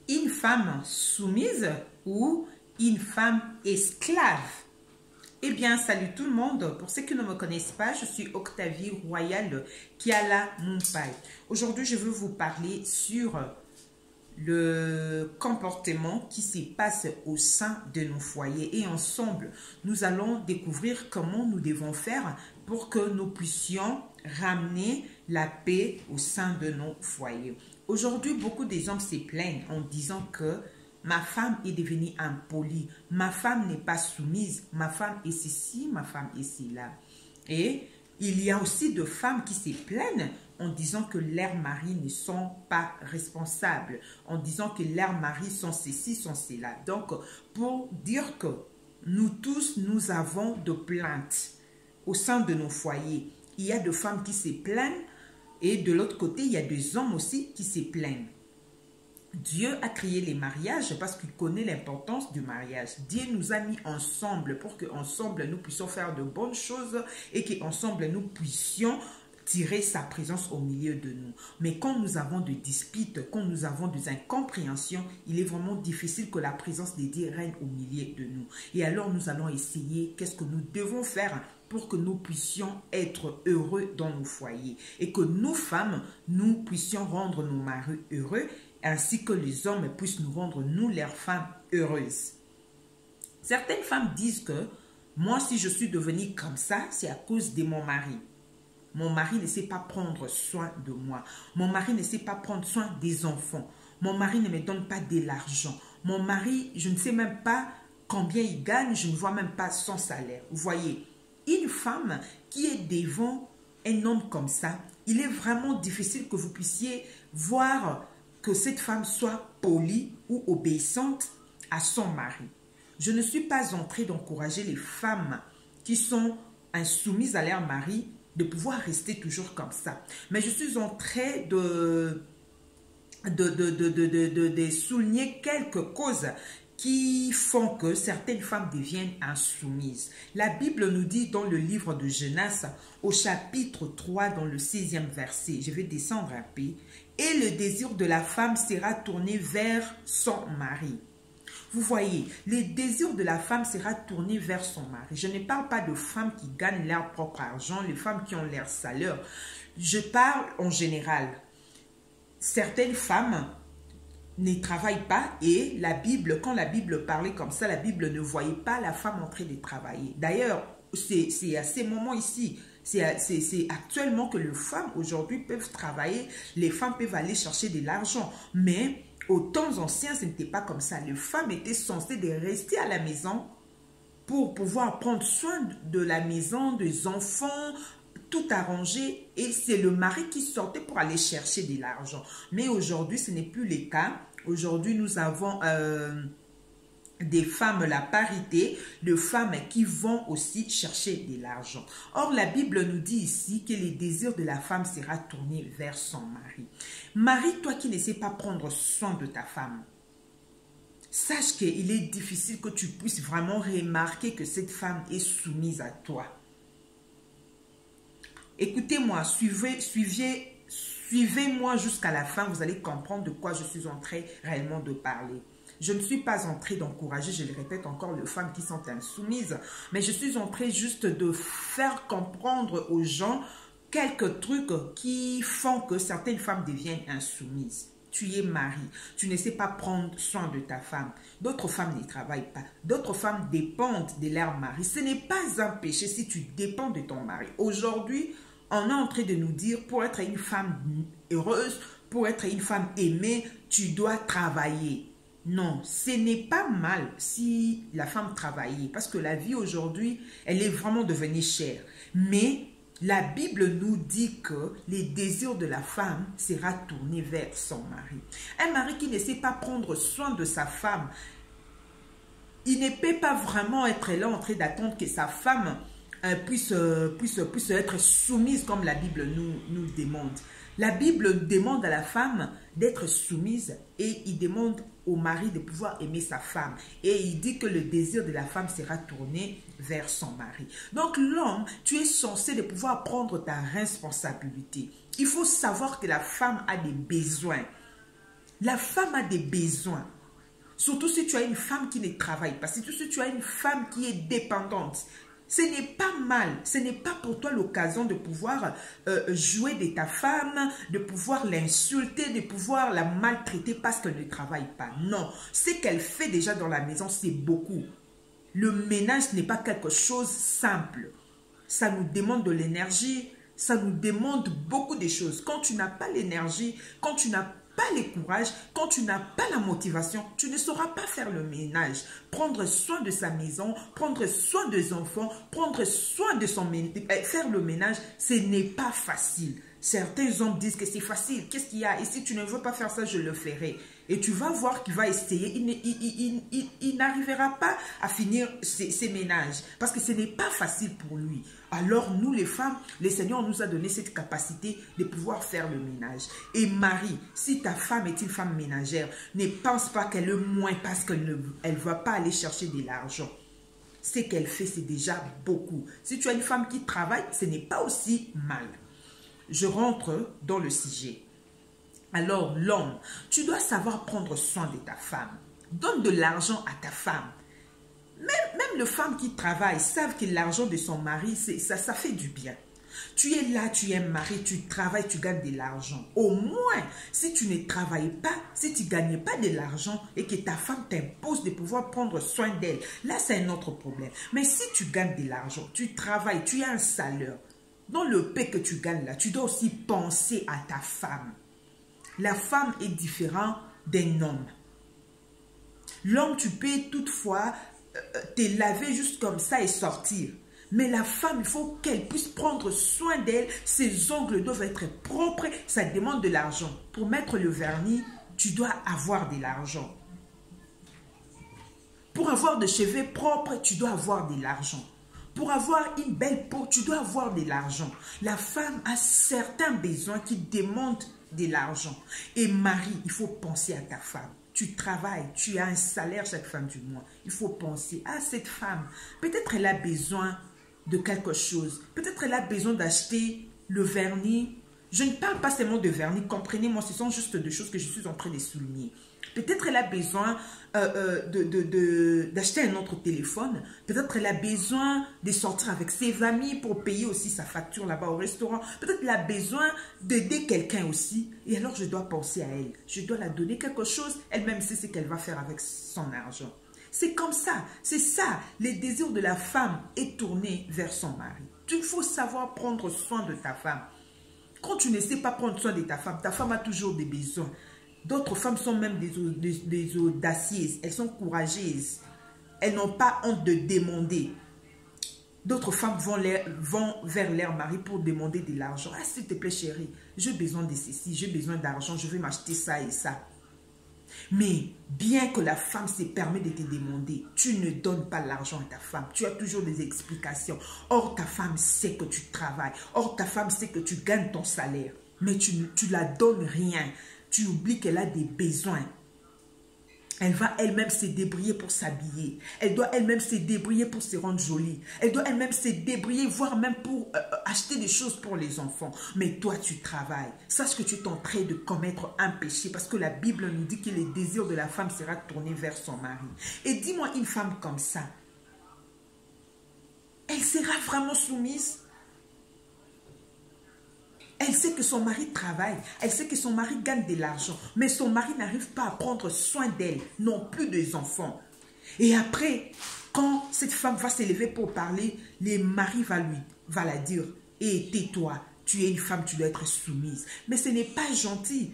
une femme soumise ou une femme esclave? Eh bien, salut tout le monde. Pour ceux qui ne me connaissent pas, je suis Octavie Royal Kiala Mumpai. Aujourd'hui, je veux vous parler sur le comportement qui se passe au sein de nos foyers. Et ensemble, nous allons découvrir comment nous devons faire pour que nous puissions ramener la paix au sein de nos foyers. Aujourd'hui, beaucoup des hommes se plaignent en disant que ma femme est devenue impolie, ma femme n'est pas soumise, ma femme est ceci, ma femme est cela. Et il y a aussi de femmes qui se plaignent en disant que leurs maris ne sont pas responsables, en disant que leurs maris sont ceci, sont cela. Donc, pour dire que nous tous, nous avons de plaintes au sein de nos foyers. Il y a de femmes qui se plaignent et de l'autre côté, il y a des hommes aussi qui se plaignent. Dieu a créé les mariages parce qu'il connaît l'importance du mariage. Dieu nous a mis ensemble pour qu'ensemble nous puissions faire de bonnes choses et qu'ensemble nous puissions tirer sa présence au milieu de nous. Mais quand nous avons des disputes, quand nous avons des incompréhensions, il est vraiment difficile que la présence de Dieu règne au milieu de nous. Et alors nous allons essayer qu'est-ce que nous devons faire pour que nous puissions être heureux dans nos foyers et que nous femmes, nous puissions rendre nos maris heureux ainsi que les hommes puissent nous rendre, nous, leurs femmes, heureuses. Certaines femmes disent que moi, si je suis devenue comme ça, c'est à cause de mon mari. Mon mari ne sait pas prendre soin de moi. Mon mari ne sait pas prendre soin des enfants. Mon mari ne me donne pas de l'argent. Mon mari, je ne sais même pas combien il gagne, je ne vois même pas son salaire. Vous voyez, une femme qui est devant un homme comme ça, il est vraiment difficile que vous puissiez voir que cette femme soit polie ou obéissante à son mari. Je ne suis pas en train d'encourager les femmes qui sont insoumises à leur mari de pouvoir rester toujours comme ça. Mais je suis en train de souligner quelques causes qui font que certaines femmes deviennent insoumises. La Bible nous dit dans le livre de Genèse, au chapitre 3, dans le 6e verset, je vais descendre un peu, et le désir de la femme sera tourné vers son mari. Vous voyez, le désir de la femme sera tourné vers son mari. Je ne parle pas de femmes qui gagnent leur propre argent, les femmes qui ont leur salaire. Je parle en général. Certaines femmes ne travaillent pas et la Bible, quand la Bible parlait comme ça, la Bible ne voyait pas la femme en train de travailler. D'ailleurs, c'est à ces moments ici, c'est actuellement que les femmes aujourd'hui peuvent travailler, les femmes peuvent aller chercher de l'argent. Mais aux temps anciens, ce n'était pas comme ça. Les femmes étaient censées de rester à la maison pour pouvoir prendre soin de la maison, des enfants, tout arranger. Et c'est le mari qui sortait pour aller chercher de l'argent. Mais aujourd'hui, ce n'est plus le cas. Aujourd'hui, nous avons des femmes, la parité, de femmes qui vont aussi chercher de l'argent. Or, la Bible nous dit ici que le désir de la femme sera tourné vers son mari. Marie, toi qui ne sais pas prendre soin de ta femme, sache qu'il est difficile que tu puisses vraiment remarquer que cette femme est soumise à toi. Écoutez-moi, suivez-moi jusqu'à la fin, vous allez comprendre de quoi je suis en train réellement de parler. Je ne suis pas en train d'encourager, je le répète encore, les femmes qui sont insoumises, mais je suis en train juste de faire comprendre aux gens quelques trucs qui font que certaines femmes deviennent insoumises. Tu es mari, tu ne sais pas prendre soin de ta femme. D'autres femmes ne travaillent pas. D'autres femmes dépendent de leur mari. Ce n'est pas un péché si tu dépends de ton mari. Aujourd'hui, on est en train de nous dire, pour être une femme heureuse, pour être une femme aimée, tu dois travailler. Non, ce n'est pas mal si la femme travaillait, parce que la vie aujourd'hui, elle est vraiment devenue chère. Mais la Bible nous dit que les désirs de la femme sera tourné vers son mari. Un mari qui ne sait pas prendre soin de sa femme, il ne peut pas vraiment être là en train d'attendre que sa femme puisse être soumise comme la Bible nous demande. La Bible demande à la femme d'être soumise et il demande au mari de pouvoir aimer sa femme. Et il dit que le désir de la femme sera tourné vers son mari. Donc l'homme, tu es censé de pouvoir prendre ta responsabilité. Il faut savoir que la femme a des besoins. La femme a des besoins. Surtout si tu as une femme qui ne travaille pas. Surtout si tu as une femme qui est dépendante. Ce n'est pas mal. Ce n'est pas pour toi l'occasion de pouvoir jouer de ta femme, de pouvoir l'insulter, de pouvoir la maltraiter parce qu'elle ne travaille pas. Non. Ce qu'elle fait déjà dans la maison, c'est beaucoup. Le ménage n'est pas quelque chose de simple. Ça nous demande de l'énergie. Ça nous demande beaucoup de choses. Quand tu n'as pas l'énergie, quand tu n'as pas le courage, quand tu n'as pas la motivation, tu ne sauras pas faire le ménage. Prendre soin de sa maison, prendre soin des enfants, prendre soin de son ménage, faire le ménage, ce n'est pas facile. Certains hommes disent que c'est facile. Qu'est-ce qu'il y a? Et si tu ne veux pas faire ça, je le ferai. Et tu vas voir qu'il va essayer. Il n'arrivera pas à finir ses ménages. Parce que ce n'est pas facile pour lui. Alors nous les femmes, le Seigneur nous a donné cette capacité de pouvoir faire le ménage. Et Marie, si ta femme est une femme ménagère, ne pense pas qu'elle est moins parce qu'elle ne va pas aller chercher de l'argent. Ce qu'elle fait, c'est déjà beaucoup. Si tu as une femme qui travaille, ce n'est pas aussi mal. Je rentre dans le sujet. Alors l'homme, tu dois savoir prendre soin de ta femme. Donne de l'argent à ta femme. Même les femmes qui travaillent savent que l'argent de son mari, ça fait du bien. Tu es là, tu es marié, tu travailles, tu gagnes de l'argent. Au moins, si tu ne travailles pas, si tu ne gagnes pas de l'argent et que ta femme t'impose de pouvoir prendre soin d'elle, là c'est un autre problème. Mais si tu gagnes de l'argent, tu travailles, tu as un salaire, dans le paix que tu gagnes là, tu dois aussi penser à ta femme. La femme est différente d'un homme. L'homme, tu peux toutefois te laver juste comme ça et sortir. Mais la femme, il faut qu'elle puisse prendre soin d'elle. Ses ongles doivent être propres. Ça demande de l'argent. Pour mettre le vernis, tu dois avoir de l'argent. Pour avoir des cheveux propres, tu dois avoir de l'argent. Pour avoir une belle peau, tu dois avoir de l'argent. La femme a certains besoins qui demandent de l'argent. Et Marie, il faut penser à ta femme. Tu travailles, tu as un salaire chaque fin du mois. Il faut penser à cette femme. Peut-être elle a besoin de quelque chose. Peut-être elle a besoin d'acheter le vernis. Je ne parle pas seulement de vernis, comprenez-moi, ce sont juste des choses que je suis en train de souligner. Peut-être elle a besoin d'acheter un autre téléphone. Peut-être elle a besoin de sortir avec ses amis pour payer aussi sa facture là-bas au restaurant. Peut-être elle a besoin d'aider quelqu'un aussi. Et alors je dois penser à elle. Je dois la donner quelque chose. Elle-même sait ce qu'elle va faire avec son argent. C'est comme ça. C'est ça. Le désir de la femme est tourné vers son mari. Il faut savoir prendre soin de ta femme. Quand tu ne sais pas prendre soin de ta femme a toujours des besoins. D'autres femmes sont même des audacieuses. Elles sont courageuses. Elles n'ont pas honte de demander. D'autres femmes vont vers leur mari pour demander de l'argent. Ah, s'il te plaît, chérie, j'ai besoin de ceci, j'ai besoin d'argent, je vais m'acheter ça et ça. Mais bien que la femme se permet de te demander, tu ne donnes pas l'argent à ta femme. Tu as toujours des explications. Or, ta femme sait que tu travailles. Or, ta femme sait que tu gagnes ton salaire. Mais tu la donnes rien. Tu oublies qu'elle a des besoins. Elle va elle-même se débrouiller pour s'habiller. Elle doit elle-même se débrouiller pour se rendre jolie. Elle doit elle-même se débrouiller, voire même pour acheter des choses pour les enfants. Mais toi, tu travailles. Sache que tu es en train de commettre un péché parce que la Bible nous dit que le désir de la femme sera tourné vers son mari. Et dis-moi, une femme comme ça, elle sera vraiment soumise? Elle sait que son mari travaille, elle sait que son mari gagne de l'argent, mais son mari n'arrive pas à prendre soin d'elle, non plus des enfants. Et après, quand cette femme va s'élever pour parler, le mari va la dire, « Hé, tais-toi, tu es une femme, tu dois être soumise. » Mais ce n'est pas gentil.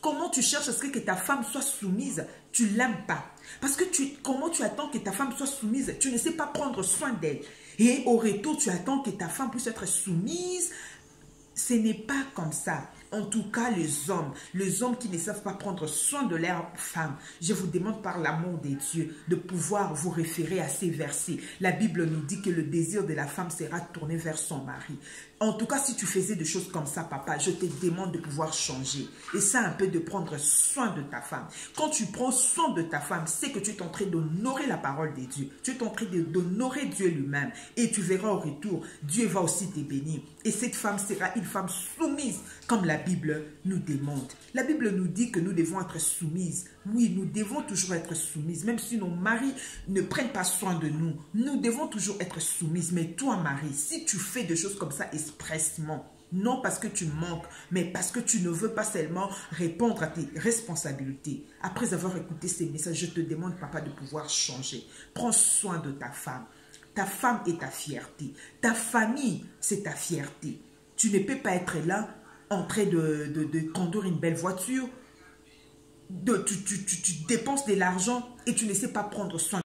Comment tu cherches à ce que ta femme soit soumise? Tu ne l'aimes pas. Parce que comment tu attends que ta femme soit soumise? Tu ne sais pas prendre soin d'elle. Et au retour, tu attends que ta femme puisse être soumise. Ce n'est pas comme ça. En tout cas, les hommes qui ne savent pas prendre soin de leur femme, je vous demande par l'amour de Dieu de pouvoir vous référer à ces versets. La Bible nous dit que le désir de la femme sera tourné vers son mari. En tout cas, si tu faisais des choses comme ça, papa, je te demande de pouvoir changer. Et ça, un peu de prendre soin de ta femme. Quand tu prends soin de ta femme, c'est que tu es en train d'honorer la parole de Dieu. Tu es en train d'honorer Dieu lui-même. Et tu verras au retour, Dieu va aussi te bénir. Et cette femme sera une femme soumise, comme la Bible nous demande. La Bible nous dit que nous devons être soumises. Oui, nous devons toujours être soumises. Même si nos maris ne prennent pas soin de nous, nous devons toujours être soumises. Mais toi, Marie, si tu fais des choses comme ça expressement, non parce que tu manques, mais parce que tu ne veux pas seulement répondre à tes responsabilités. Après avoir écouté ces messages, je te demande, papa, de pouvoir changer. Prends soin de ta femme. Ta femme est ta fierté. Ta famille, c'est ta fierté. Tu ne peux pas être là en train de conduire une belle voiture. Tu dépenses de l'argent et tu ne sais pas prendre soin